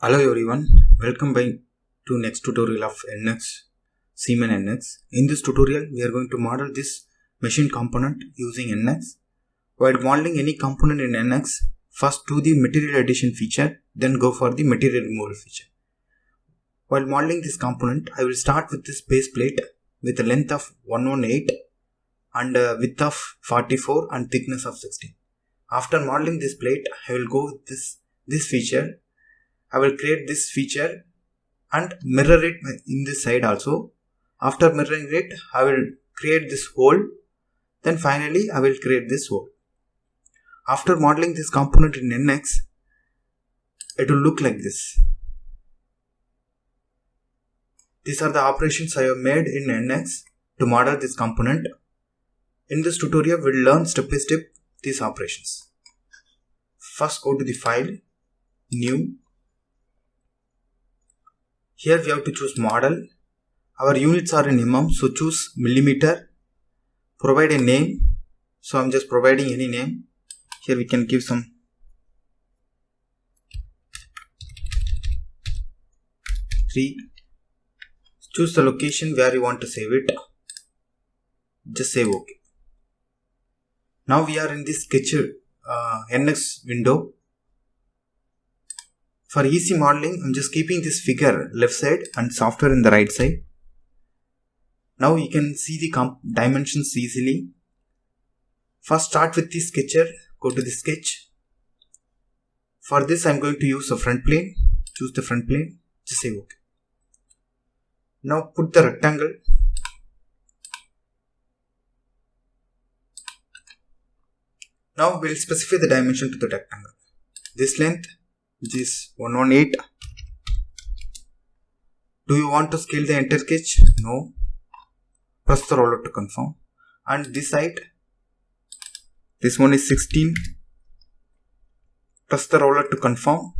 Hello everyone, welcome back to next tutorial of NX, Siemens NX. In this tutorial, we are going to model this machine component using NX. While modeling any component in NX, first do the material addition feature, then go for the material removal feature. While modeling this component, I will start with this base plate with a length of 118 and a width of 44 and thickness of 16. After modeling this plate, I will go with this feature. I will create this feature and mirror it in this side also. After mirroring it, I will create this hole. Then finally, I will create this hole. After modeling this component in NX, it will look like this. These are the operations I have made in NX to model this component. In this tutorial, we will learn step by step these operations. First, go to the file, new. Here we have to choose model. Our units are in mm, so choose millimeter. Provide a name. So I am just providing any name. Here we can give some three. Choose the location where you want to save it. Just save OK. Now we are in this sketch NX window. For easy modeling, I am just keeping this figure left side and software in the right side. Now you can see the dimensions easily. First start with the sketcher, go to the sketch. For this I am going to use a front plane. Choose the front plane, just say OK. Now put the rectangle. Now we will specify the dimension to the rectangle. This length, which is 118. Do you want to scale the entire sketch? No. Press the roller to confirm. And this side, this one is 16. Press the roller to confirm.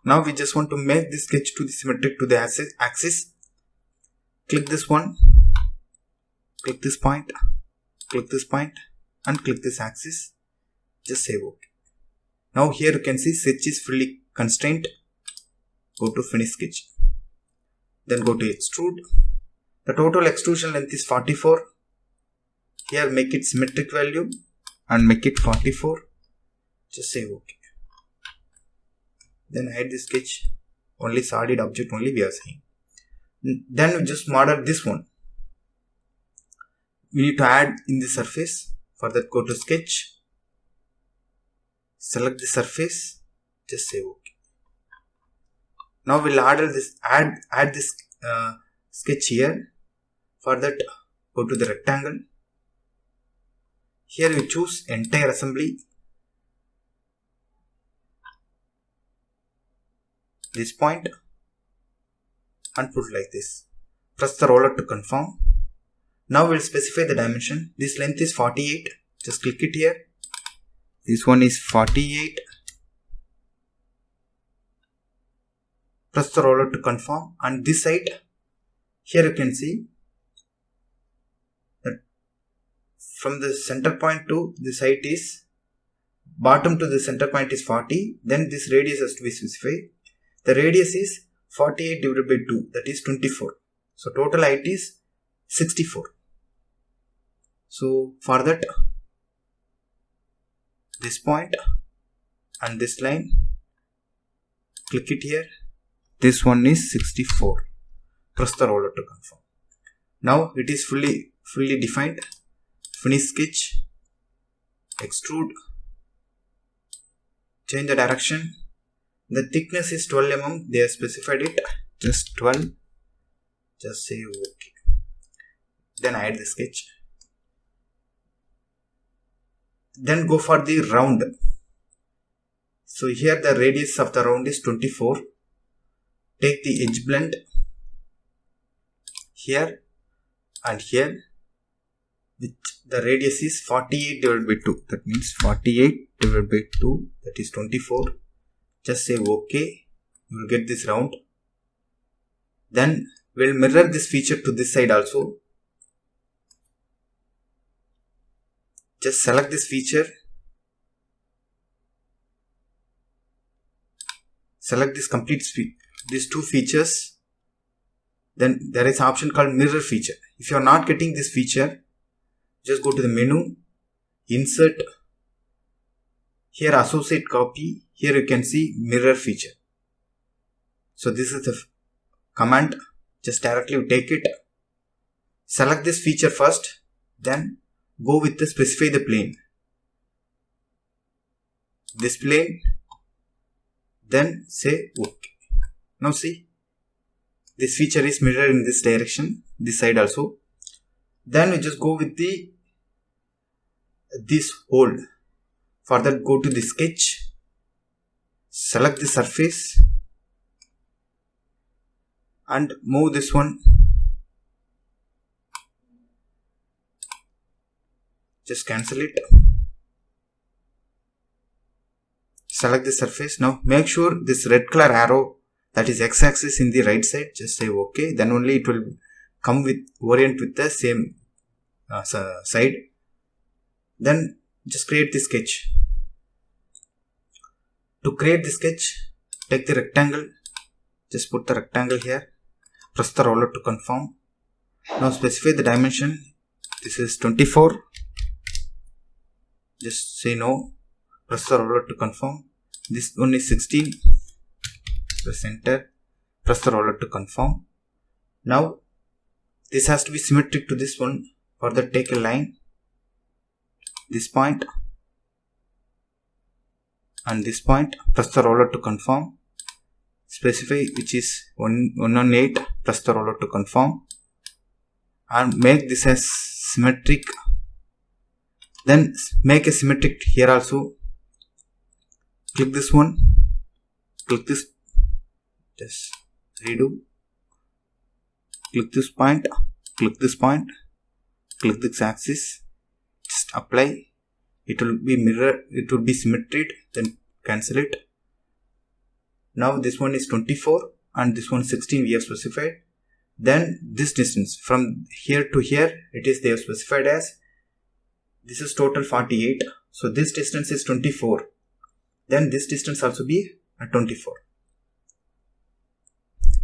Now we just want to make this sketch to the symmetric to the axis. Click this one. Click this point. Click this point. And click this axis. Just save OK. Now here you can see sketch is fully constrained. Go to finish sketch. Then go to extrude. The total extrusion length is 44. Here make it symmetric value and make it 44. Just save OK. Then hide the sketch. Only solid object only we are seeing. Then we just model this one. We need to add in the surface. For that go to sketch. Select the surface. Just save OK. Now we'll add this sketch here. For that go to the rectangle. Here we choose entire assembly. This point and put like this. Press the roller to confirm. Now we'll specify the dimension. This length is 48. Just click it here. This one is 48. Press the roller to confirm. And this side, here you can see that from the center point to the side is bottom to the center point is 40. Then this radius has to be specified. The radius is 48 divided by 2, that is 24. So total height is 64. So for that, this point and this line, click it here. This one is 64. Press the roller to confirm. Now it is fully defined. Finish sketch. Extrude. Change the direction. The thickness is 12 mm. They have specified it. Just 12. Just say OK. Then hide the sketch. Then go for the round. So here the radius of the round is 24. Take the edge blend here and here, which the radius is 48 divided by 2. That means 48 divided by 2, that is 24. Just say OK. You will get this round. Then we'll mirror this feature to this side also. Just select this feature. select this these two features. Then there is an option called mirror feature. If you are not getting this feature, just go to the menu, insert, here associate copy, here you can see mirror feature. So this is the command, just directly take it, select this feature first, then go with the specify the plane, this plane, then say OK. Now see, this feature is mirrored in this direction, this side also. Then we just go with this hole. For that, go to the sketch, select the surface and move this one. Just cancel it. Select the surface. Now make sure this red color arrow, that is x-axis, in the right side. Just say OK. Then only it will come with orient with the same side. Then just create the sketch. To create the sketch, take the rectangle. Just put the rectangle here. Press the roller to confirm. Now specify the dimension. This is 24. Just say no. Press the roller to confirm. This one is 16. Press enter. Press the roller to confirm. Now this has to be symmetric to this one. For that, take a line, this point and this point. Press the roller to confirm. Specify which is 118. Press the roller to confirm and make this as symmetric. Then make a symmetric here also. Click this one, click this, just redo, click this point, click this point, click this axis, just apply. It will be mirror, it will be symmetric, then cancel it. Now this one is 24 and this one 16 we have specified. Then this distance from here to here, it is they have specified as, this is total 48. So this distance is 24. Then this distance also be 24.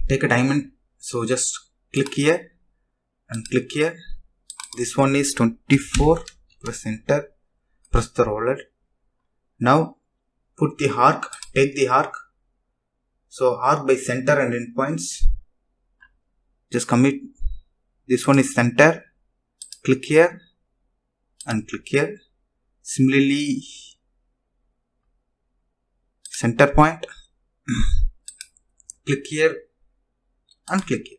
Take a diamond. So just click here and click here. This one is 24. Press enter. Press the roller. Now put the arc. Take the arc. So arc by center and endpoints. Just commit. This one is center. Click here and click here. Similarly, center point. Click here and click here.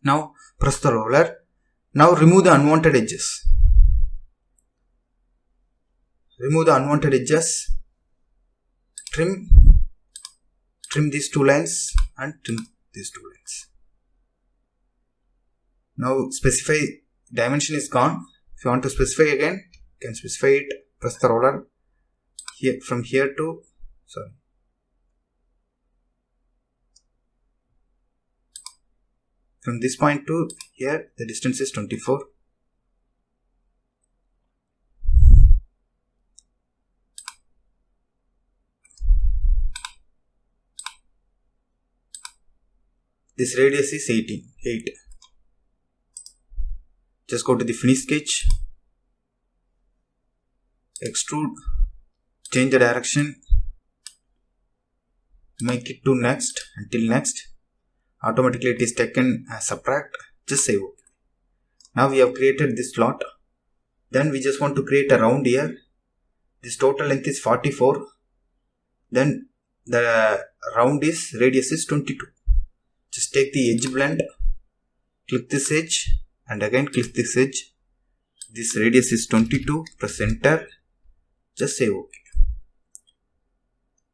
Now press the roller. Now remove the unwanted edges. Remove the unwanted edges. Trim these two lines and trim these two lines. Now specify dimension is gone. If you want to specify again, you can specify it. Press the roller here from here to from this point to here, the distance is 24. This radius is 8. Just go to the finish sketch, extrude, change the direction, make it to next until next. Automatically it is taken as subtract. Just save OK. Now we have created this slot. Then we just want to create a round here. This total length is 44. Then the round is radius is 22. Just take the edge blend, click this edge and again click this edge. This radius is 22. Press enter. Just save OK.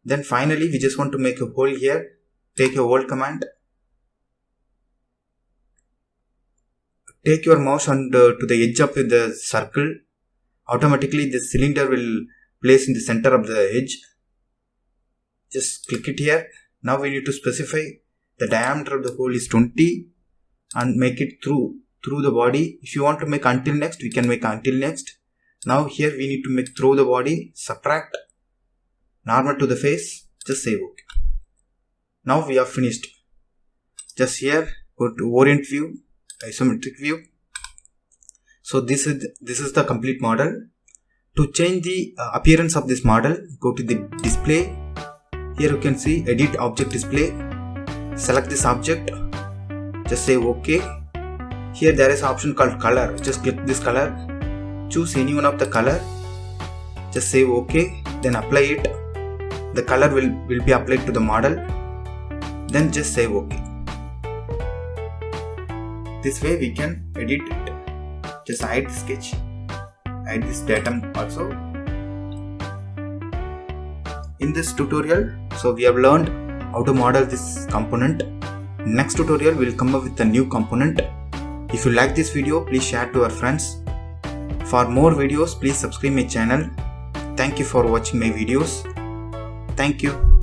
Then finally we just want to make a hole here. Take a hole command. Take your mouse and to the edge of the circle. Automatically the cylinder will place in the center of the edge. Just click it here. Now we need to specify the diameter of the hole is 20 and make it through the body. If you want to make until next, we can make until next. Now here we need to make through the body, subtract, normal to the face. Just save OK. Now we are finished. Just here go to orient view, isometric view. So this is the complete model. To change the appearance of this model, go to the display. Here you can see edit object display. Select this object. Just say OK. Here there is an option called color. Just click this color. Choose any one of the color. Just say OK. Then apply it. The color will be applied to the model. Then just say OK. This way we can edit it. Just hide the sketch. Hide this datum also. In this tutorial, so we have learned how to model this component. Next tutorial we will come up with a new component. If you like this video, please share to your friends. For more videos, please subscribe my channel. Thank you for watching my videos. Thank you.